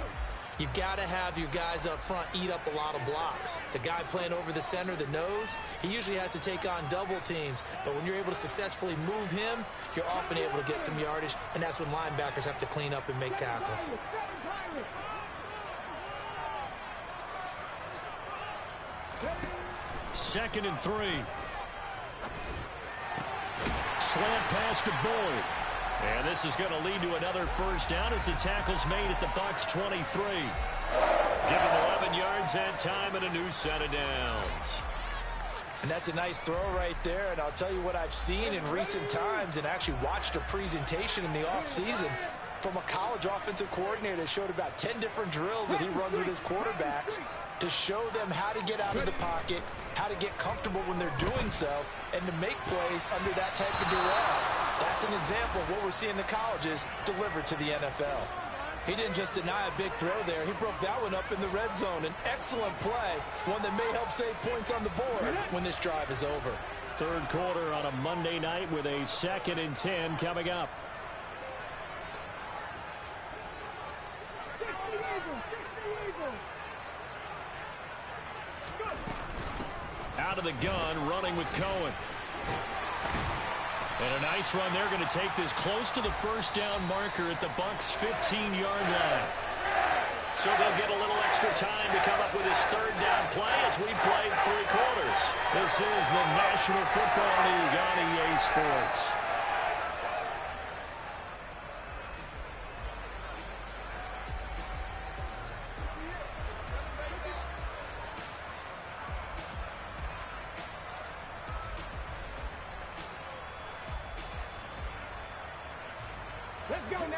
you've got to have your guys up front eat up a lot of blocks. The guy playing over the center, the nose, he usually has to take on double teams. But when you're able to successfully move him, you're often able to get some yardage. And that's when linebackers have to clean up and make tackles. Second and 3. Slant pass to Boyd. And this is going to lead to another first down as the tackle's made at the Bucs 23. Given 11 yards that time and a new set of downs. And that's a nice throw right there. And I'll tell you what I've seen in recent times and actually watched a presentation in the offseason from a college offensive coordinator that showed about 10 different drills that he runs with his quarterbacks to show them how to get out of the pocket, how to get comfortable when they're doing so, and to make plays under that type of duress. That's an example of what we're seeing in the colleges delivered to the NFL. He didn't just deny a big throw there. He broke that one up in the red zone. An excellent play, one that may help save points on the board when this drive is over. Third quarter on a Monday night with a 2nd and 10 coming up. Out of the gun, running with Cohen. And a nice run. They're going to take this close to the first down marker at the Bucs' 15-yard line. So they'll get a little extra time to come up with his third down play as we played 3 quarters. This is the National Football League on EA Sports.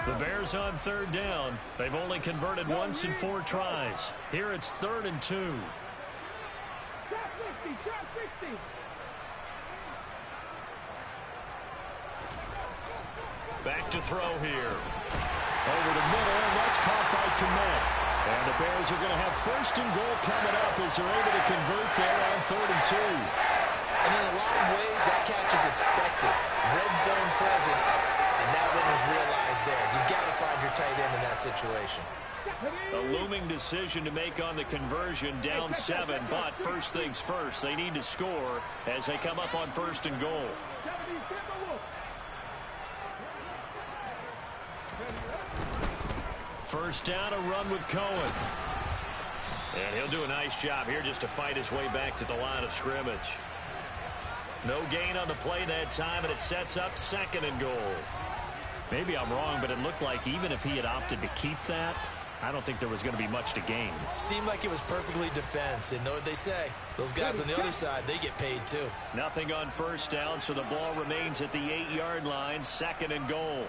The Bears on third down. They've only converted once in 4 tries. Here it's 3rd and 2. Back to throw here. Over the middle, and that's caught by Kmet. And the Bears are going to have 1st and goal coming up as they're able to convert there on 3rd and 2. And in a lot of ways, that catch is expected. Red zone presence. And that one was realized there. You've got to find your tight end in that situation. A looming decision to make on the conversion, down 7. But first things first, they need to score as they come up on 1st and goal. First down, a run with Cohen. And he'll do a nice job here just to fight his way back to the line of scrimmage. No gain on the play that time, and it sets up 2nd and goal. Maybe I'm wrong, but it looked like even if he had opted to keep that, I don't think there was going to be much to gain. Seemed like it was perfectly defense. And know what they say. Those guys on the other side, they get paid too. Nothing on first down, so the ball remains at the 8-yard line, 2nd and goal.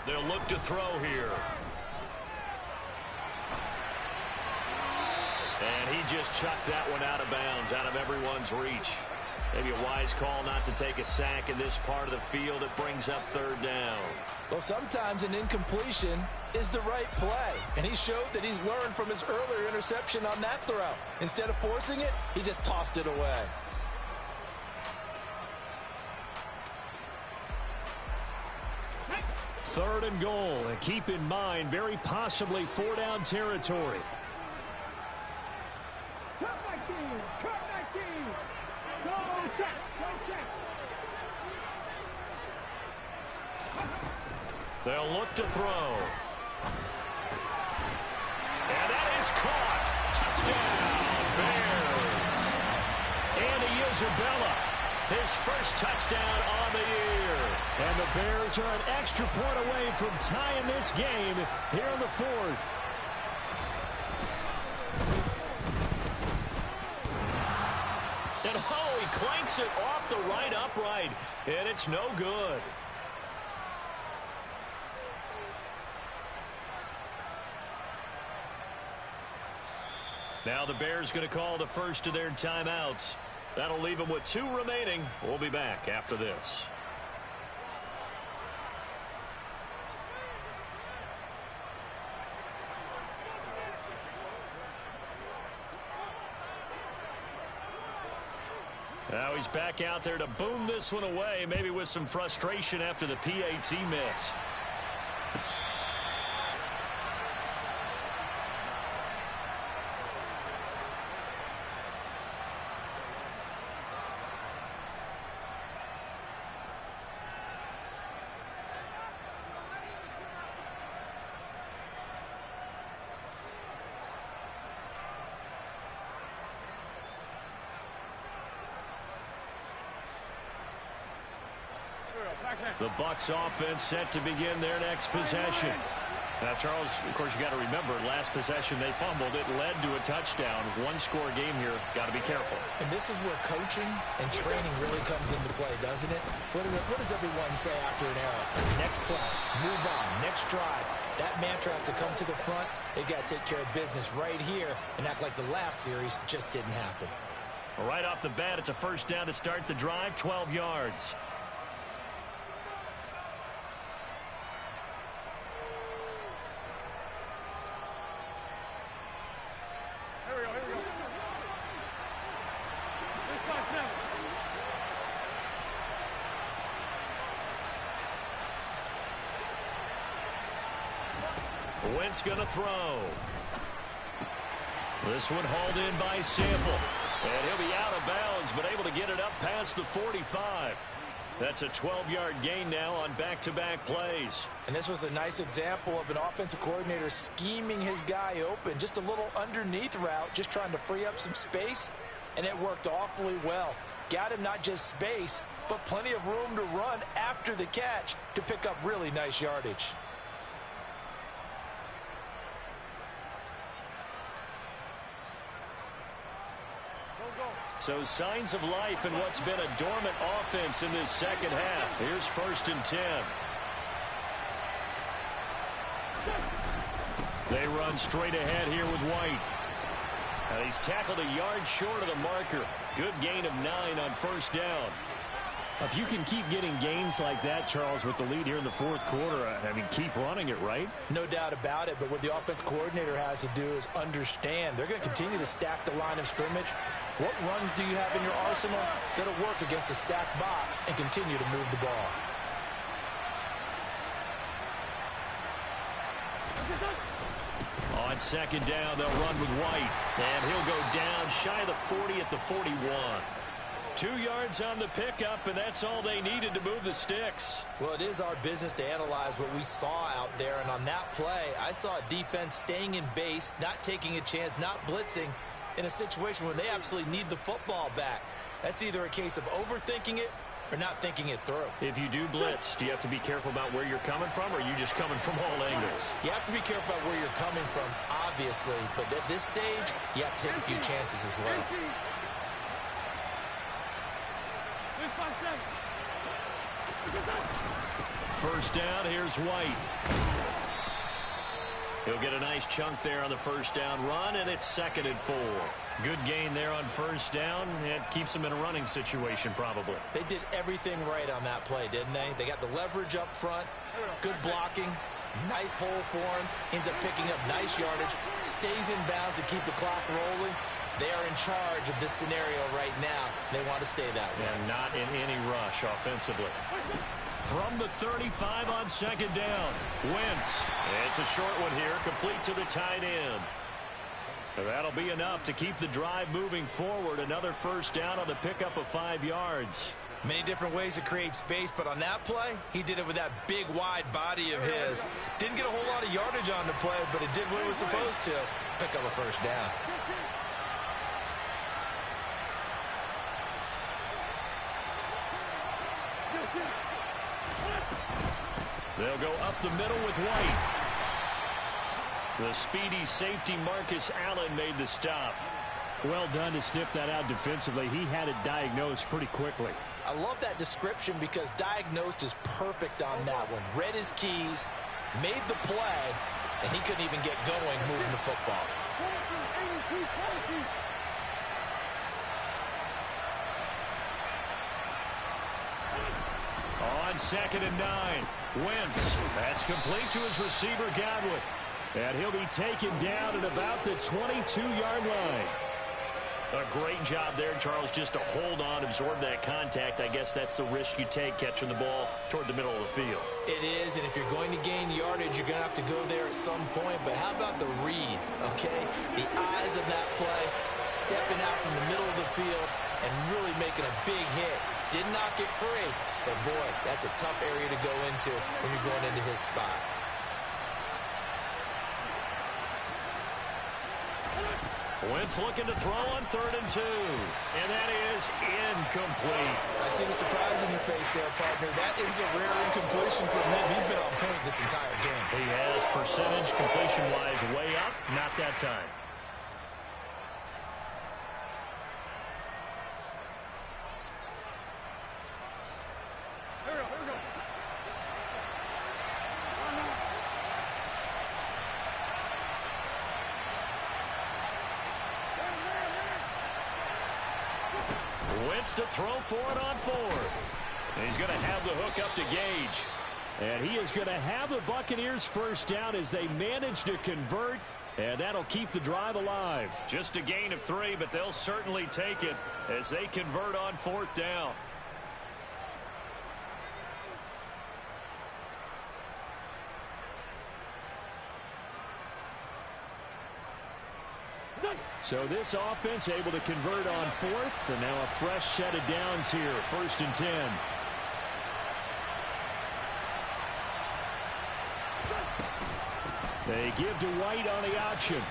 They'll look to throw here. And he just chucked that one out of bounds, out of everyone's reach. Maybe a wise call not to take a sack in this part of the field. It brings up 3rd down. Well, sometimes an incompletion is the right play. And he showed that he's learned from his earlier interception on that throw. Instead of forcing it, he just tossed it away. Third and goal. And keep in mind, very possibly 4-down territory. Cut 19. Cut 19. Go check. Go check. They'll look to throw. And that is caught. Touchdown, Bears. Andy Isabella, his first touchdown on the year. And the Bears are an extra point away from tying this game here in the 4th. And oh, he clanks it off the right upright. And it's no good. Now the Bears going to call the first of their timeouts. That'll leave them with 2 remaining. We'll be back after this. Now he's back out there to boom this one away, maybe with some frustration after the PAT miss. The Bucs offense set to begin their next possession. Now, Charles, of course, you got to remember, last possession they fumbled. It led to a touchdown. 1-score game here. Got to be careful. And this is where coaching and training really comes into play, doesn't it? What does everyone say after an error? Next play, move on, next drive. That mantra has to come to the front. They got to take care of business right here and act like the last series just didn't happen. Right off the bat, it's a first down to start the drive, 12 yards. Wentz going to throw. This one hauled in by Sample. And he'll be out of bounds, but able to get it up past the 45. That's a 12-yard gain now on back-to-back plays. And this was a nice example of an offensive coordinator scheming his guy open. Just a little underneath route, just trying to free up some space. And it worked awfully well. Got him not just space, but plenty of room to run after the catch to pick up really nice yardage. So signs of life in what's been a dormant offense in this second half. Here's 1st and 10. They run straight ahead here with White. And he's tackled a yard short of the marker. Good gain of 9 on first down. If you can keep getting gains like that, Charles, with the lead here in the 4th quarter, I mean, keep running it, right? No doubt about it, but what the offense coordinator has to do is understand. They're going to continue to stack the line of scrimmage. What runs do you have in your arsenal that'll work against a stacked box and continue to move the ball? On second down, they'll run with White. And he'll go down shy of the 40 at the 41. 2 yards on the pickup, and that's all they needed to move the sticks. Well, it is our business to analyze what we saw out there, and on that play, I saw a defense staying in base, not taking a chance, not blitzing, in a situation where they absolutely need the football back. That's either a case of overthinking it or not thinking it through. If you do blitz, do you have to be careful about where you're coming from, or are you just coming from all angles? You have to be careful about where you're coming from, obviously, but at this stage, you have to take a few chances as well. First down, here's White. He'll get a nice chunk there on the first down run, and it's 2nd and 4. Good gain there on first down. It keeps him in a running situation, probably. They did everything right on that play, didn't they? They got the leverage up front, good blocking, nice hole for him, ends up picking up nice yardage, stays in bounds to keep the clock rolling. They are in charge of this scenario right now. They want to stay that way. And not in any rush offensively. From the 35 on 2nd down, Wentz. It's a short one here, complete to the tight end. That'll be enough to keep the drive moving forward. Another first down on the pickup of 5 yards. Many different ways to create space, but on that play, he did it with that big, wide body of his. Didn't get a whole lot of yardage on the play, but it did what it was supposed to. Pick up a first down. They'll go up the middle with White. The speedy safety Marcus Allen made the stop. Well done to sniff that out defensively. He had it diagnosed pretty quickly. I love that description because diagnosed is perfect on that one. Read his keys, made the play, and he couldn't even get going moving the football. On 2nd and 9, Wentz. That's complete to his receiver, Godwin. And he'll be taken down at about the 22-yard line. A great job there, Charles, just to hold on, absorb that contact. I guess that's the risk you take catching the ball toward the middle of the field. It is, and if you're going to gain yardage, you're going to have to go there at some point. But how about the read, okay? The eyes of that play, stepping out from the middle of the field and really making a big hit. Did not get free, but boy, that's a tough area to go into when you're going into his spot. Wentz looking to throw on 3rd and 2. And that is incomplete. I see the surprise in your face there, partner. That is a rare incompletion from him. He's been on point this entire game. He has percentage completion-wise way up. Not that time. Wentz to throw for it on 4th. He's going to have the hook up to Gage. And he is going to have the Buccaneers first down as they manage to convert. And that'll keep the drive alive. Just a gain of 3, but they'll certainly take it as they convert on 4th down. So this offense able to convert on 4th, and now a fresh set of downs here, 1st and 10. They give to White on the option.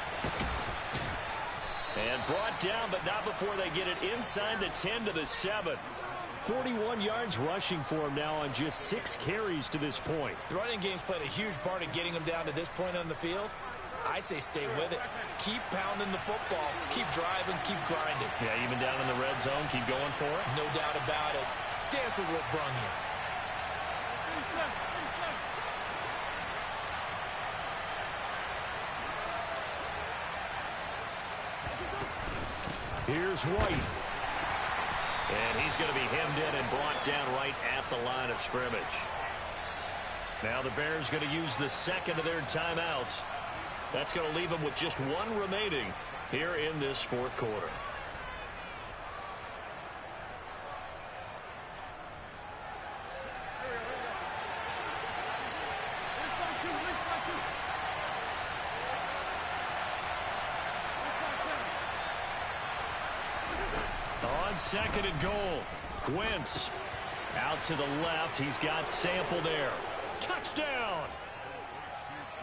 And brought down, but not before they get it inside the 10 to the 7. 41 yards rushing for him now on just 6 carries to this point. The running game's played a huge part in getting him down to this point on the field. I say stay with it. Keep pounding the football. Keep driving. Keep grinding. Yeah, even down in the red zone, keep going for it. No doubt about it. Dance with what brung you. Here's White. And he's going to be hemmed in and brought down right at the line of scrimmage. Now the Bears going to use the second of their timeouts. That's going to leave them with just 1 remaining here in this 4th quarter. On 2nd and goal, Wentz out to the left. He's got Sample there. Touchdown!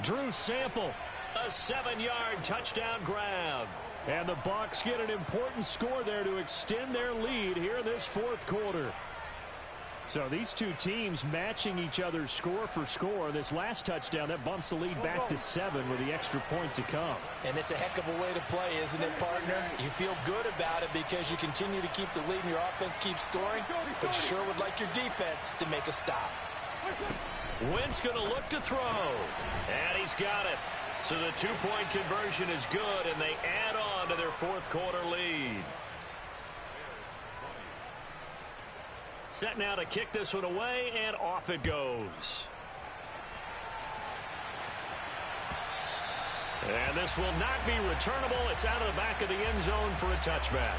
Drew Sample. A 7-yard touchdown grab. And the Bucs get an important score there to extend their lead here in this 4th quarter. So these two teams matching each other score for score. This last touchdown, that bumps the lead back to 7 with the extra point to come. And it's a heck of a way to play, isn't it, partner? You feel good about it because you continue to keep the lead and your offense keeps scoring, but you sure would like your defense to make a stop. Wentz going to look to throw. And he's got it. So the two-point conversion is good, and they add on to their fourth quarter lead. Set now to kick this one away, and off it goes. And this will not be returnable. It's out of the back of the end zone for a touchback.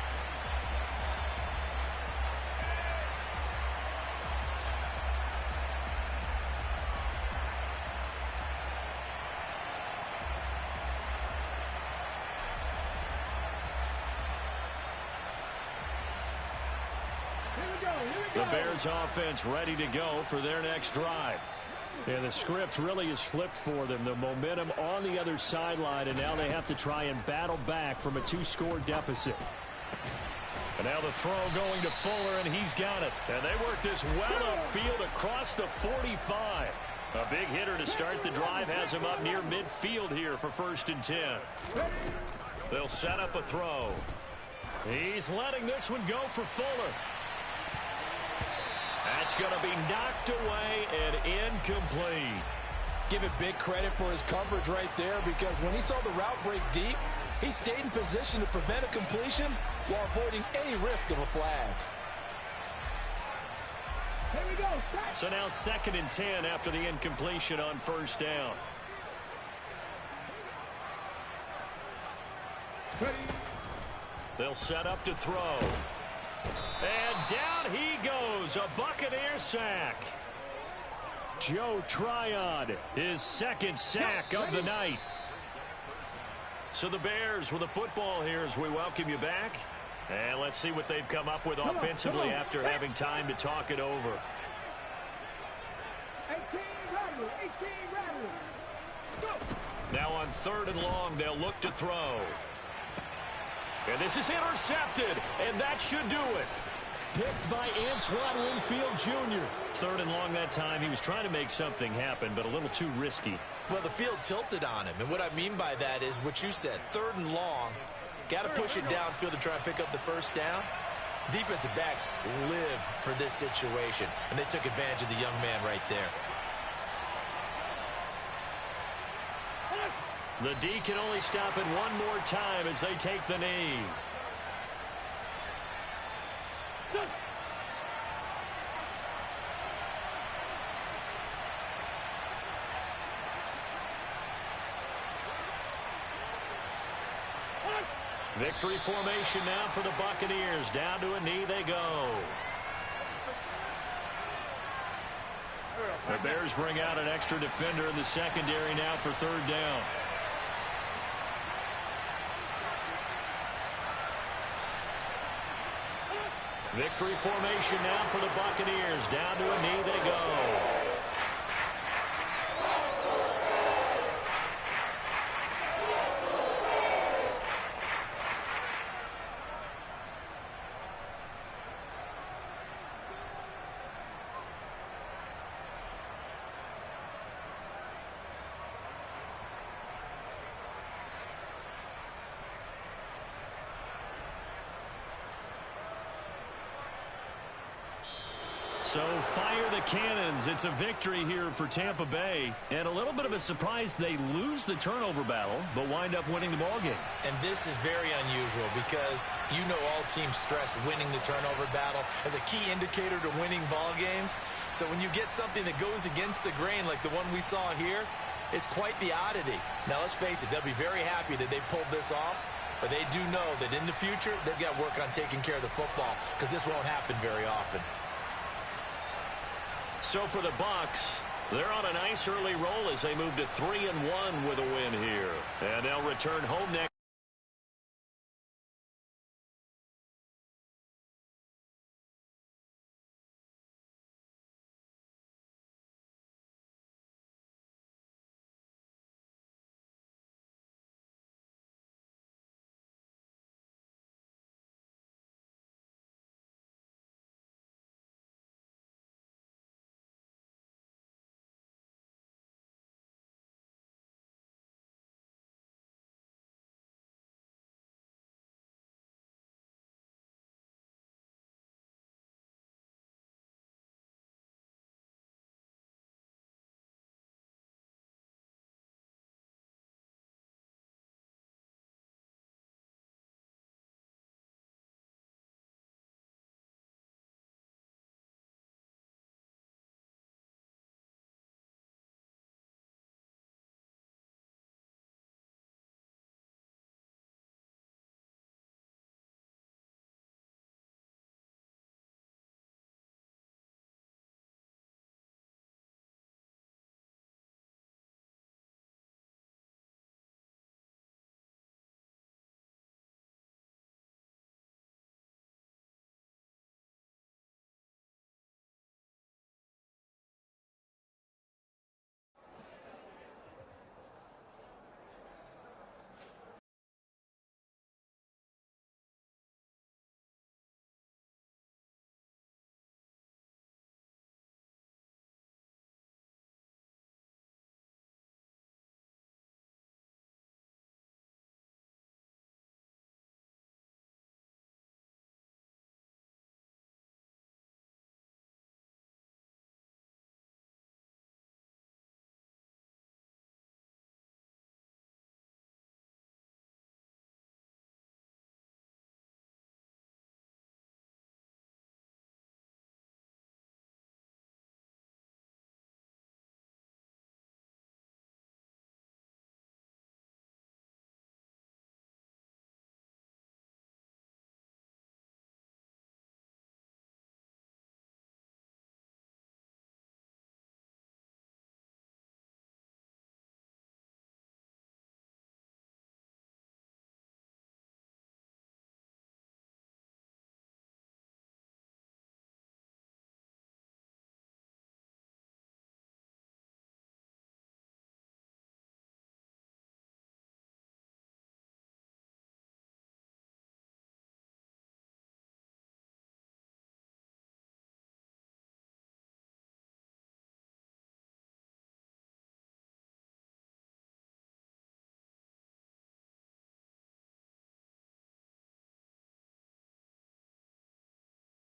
The Bears offense ready to go for their next drive. And the script really is flipped for them. The momentum on the other sideline, and now they have to try and battle back from a 2-score deficit. And now the throw going to Fuller, and he's got it. And they work this well upfield across the 45. A big hitter to start the drive has him up near midfield here for 1st and 10. They'll set up a throw. He's letting this one go for Fuller. That's going to be knocked away and incomplete. Give it big credit for his coverage right there, because when he saw the route break deep, he stayed in position to prevent a completion while avoiding any risk of a flag. Here we go. So now 2nd and 10 after the incompletion on 1st down. They'll set up to throw. And down he goes, a Buccaneer sack. Joe Tryon, his 2nd sack of the night. So the Bears with the football here as we welcome you back. And let's see what they've come up with offensively after having time to talk it over. 18 Rattler. Now on 3rd and long, they'll look to throw. And this is intercepted, and that should do it. Picked by Antoine Winfield Jr. 3rd and long that time. He was trying to make something happen, but a little too risky. Well, the field tilted on him, and what I mean by that is what you said. 3rd and long, got to push it downfield to try and pick up the 1st down. Defensive backs live for this situation, and they took advantage of the young man right there. The D can only stop it one more time as they take the knee. Victory formation now for the Buccaneers. Down to a knee they go. The Bears bring out an extra defender in the secondary now for 3rd down. Victory formation now for the Buccaneers. Down to a knee they go. So fire the cannons. It's a victory here for Tampa Bay. And a little bit of a surprise, they lose the turnover battle, but wind up winning the ballgame. And this is very unusual because you know all teams stress winning the turnover battle as a key indicator to winning ball games. So when you get something that goes against the grain like the one we saw here, it's quite the oddity. Now let's face it, they'll be very happy that they pulled this off, but they do know that in the future they've got to work on taking care of the football because this won't happen very often. So for the Bucs, they're on a nice early roll as they move to 3-1 with a win here. And they'll return home next.